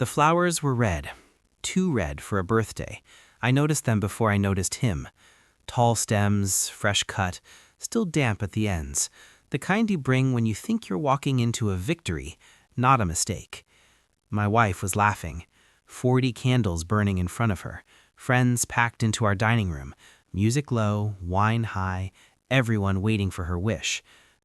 The flowers were red, too red for a birthday. I noticed them before I noticed him. Tall stems, fresh cut, still damp at the ends. The kind you bring when you think you're walking into a victory, not a mistake. My wife was laughing. 40 candles burning in front of her. Friends packed into our dining room. Music low, wine high, everyone waiting for her wish.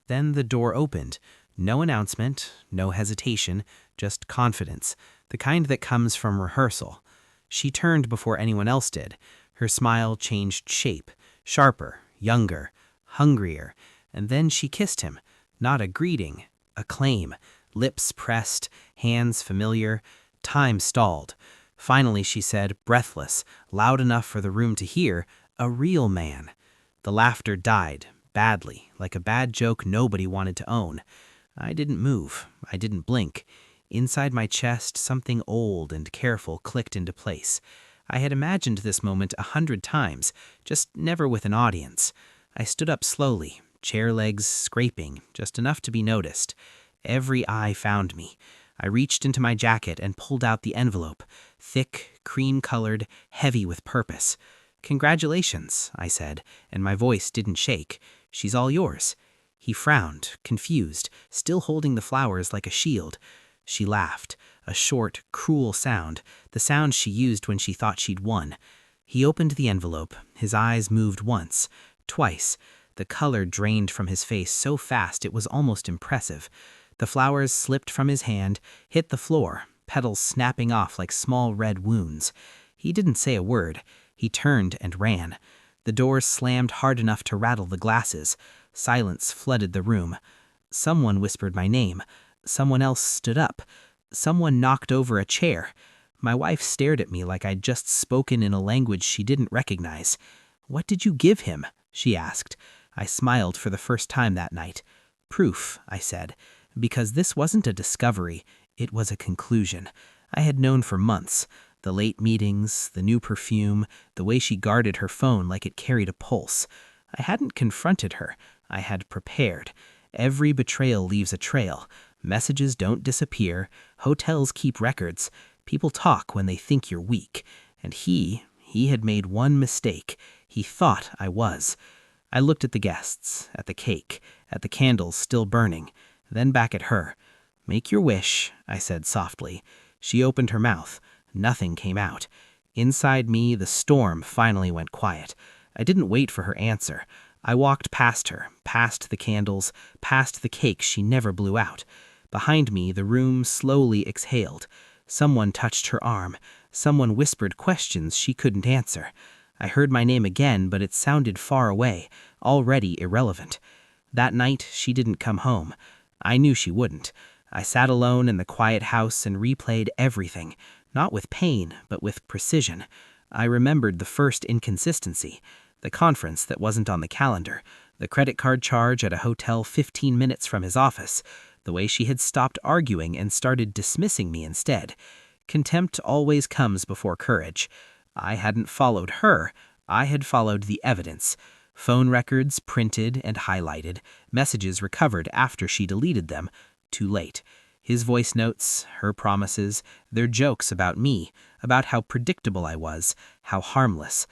Then the door opened. No announcement, no hesitation, just confidence, the kind that comes from rehearsal. She turned before anyone else did. Her smile changed shape, sharper, younger, hungrier, and then she kissed him. Not a greeting, a claim. Lips pressed, hands familiar. Time stalled. Finally she said, breathless, loud enough for the room to hear, "A real man." The laughter died, badly, like a bad joke nobody wanted to own. I didn't move. I didn't blink. Inside my chest, something old and careful clicked into place. I had imagined this moment 100 times, just never with an audience. I stood up slowly, chair legs scraping, just enough to be noticed. Every eye found me. I reached into my jacket and pulled out the envelope, thick, cream-colored, heavy with purpose. "Congratulations," I said, and my voice didn't shake. "She's all yours." He frowned, confused, still holding the flowers like a shield. She laughed, a short, cruel sound, the sound she used when she thought she'd won. He opened the envelope. His eyes moved once, twice. The color drained from his face so fast it was almost impressive. The flowers slipped from his hand, hit the floor, petals snapping off like small red wounds. He didn't say a word. He turned and ran. The door slammed hard enough to rattle the glasses. Silence flooded the room. Someone whispered my name. Someone else stood up. Someone knocked over a chair. My wife stared at me like I'd just spoken in a language she didn't recognize. "What did you give him?" she asked. I smiled for the first time that night. "Proof," I said, because this wasn't a discovery, it was a conclusion. I had known for months. The late meetings, the new perfume, the way she guarded her phone like it carried a pulse. I hadn't confronted her. I had prepared. Every betrayal leaves a trail. Messages don't disappear. Hotels keep records. People talk when they think you're weak. And he had made one mistake. He thought I was. I looked at the guests, at the cake, at the candles still burning, then back at her. "Make your wish," I said softly. She opened her mouth. Nothing came out. Inside me, the storm finally went quiet. I didn't wait for her answer. I walked past her, past the candles, past the cake she never blew out. Behind me, the room slowly exhaled. Someone touched her arm. Someone whispered questions she couldn't answer. I heard my name again, but it sounded far away, already irrelevant. That night, she didn't come home. I knew she wouldn't. I sat alone in the quiet house and replayed everything, not with pain, but with precision. I remembered the first inconsistency, the conference that wasn't on the calendar, the credit card charge at a hotel 15 minutes from his office, the way she had stopped arguing and started dismissing me instead. Contempt always comes before courage. I hadn't followed her. I had followed the evidence. Phone records printed and highlighted, messages recovered after she deleted them. Too late. His voice notes, her promises, their jokes about me, about how predictable I was, how harmless.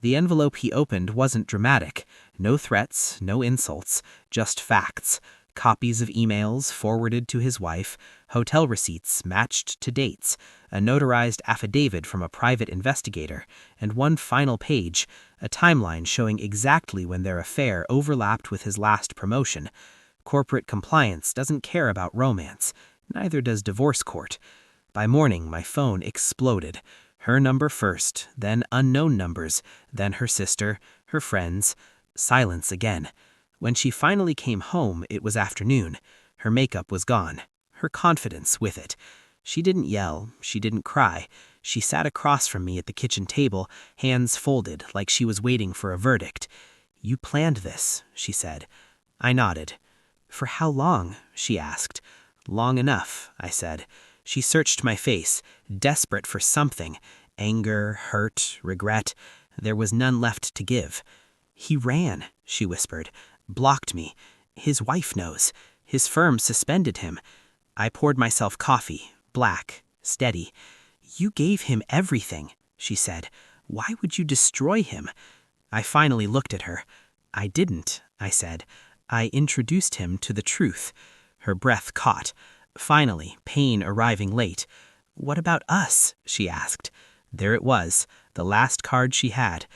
The envelope he opened wasn't dramatic. No threats, no insults, just facts. Copies of emails forwarded to his wife, hotel receipts matched to dates, a notarized affidavit from a private investigator, and one final page, a timeline showing exactly when their affair overlapped with his last promotion. Corporate compliance doesn't care about romance. Neither does divorce court. By morning, my phone exploded. Her number first, then unknown numbers, then her sister, her friends. Silence again. When she finally came home, it was afternoon. Her makeup was gone. Her confidence with it. She didn't yell. She didn't cry. She sat across from me at the kitchen table, hands folded, like she was waiting for a verdict. "You planned this," she said. I nodded. "For how long?" she asked. "Long enough," I said. She searched my face, desperate for something. Anger, hurt, regret. There was none left to give. "He ran," she whispered. "Blocked me. His wife knows. His firm suspended him." I poured myself coffee, black, steady. "You gave him everything," she said. "Why would you destroy him?" I finally looked at her. "I didn't," I said. "I introduced him to the truth." Her breath caught. Finally, pain arriving late. "What about us?" she asked. There it was, the last card she had.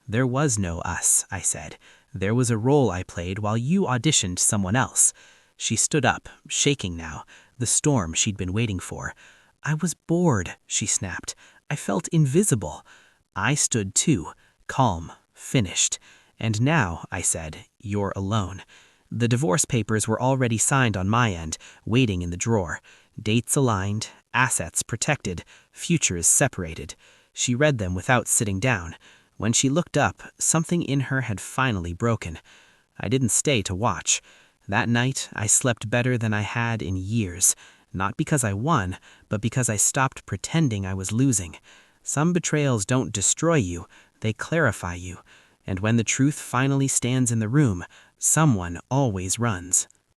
"There was no us," I said. "There was a role I played while you auditioned someone else." She stood up, shaking now, the storm she'd been waiting for. "I was bored," she snapped. "I felt invisible." I stood too, calm, finished. "And now," I said, "you're alone." The divorce papers were already signed on my end, waiting in the drawer. Dates aligned, assets protected, futures separated. She read them without sitting down. When she looked up, something in her had finally broken. I didn't stay to watch. That night, I slept better than I had in years. Not because I won, but because I stopped pretending I was losing. Some betrayals don't destroy you, they clarify you. And when the truth finally stands in the room, someone always runs.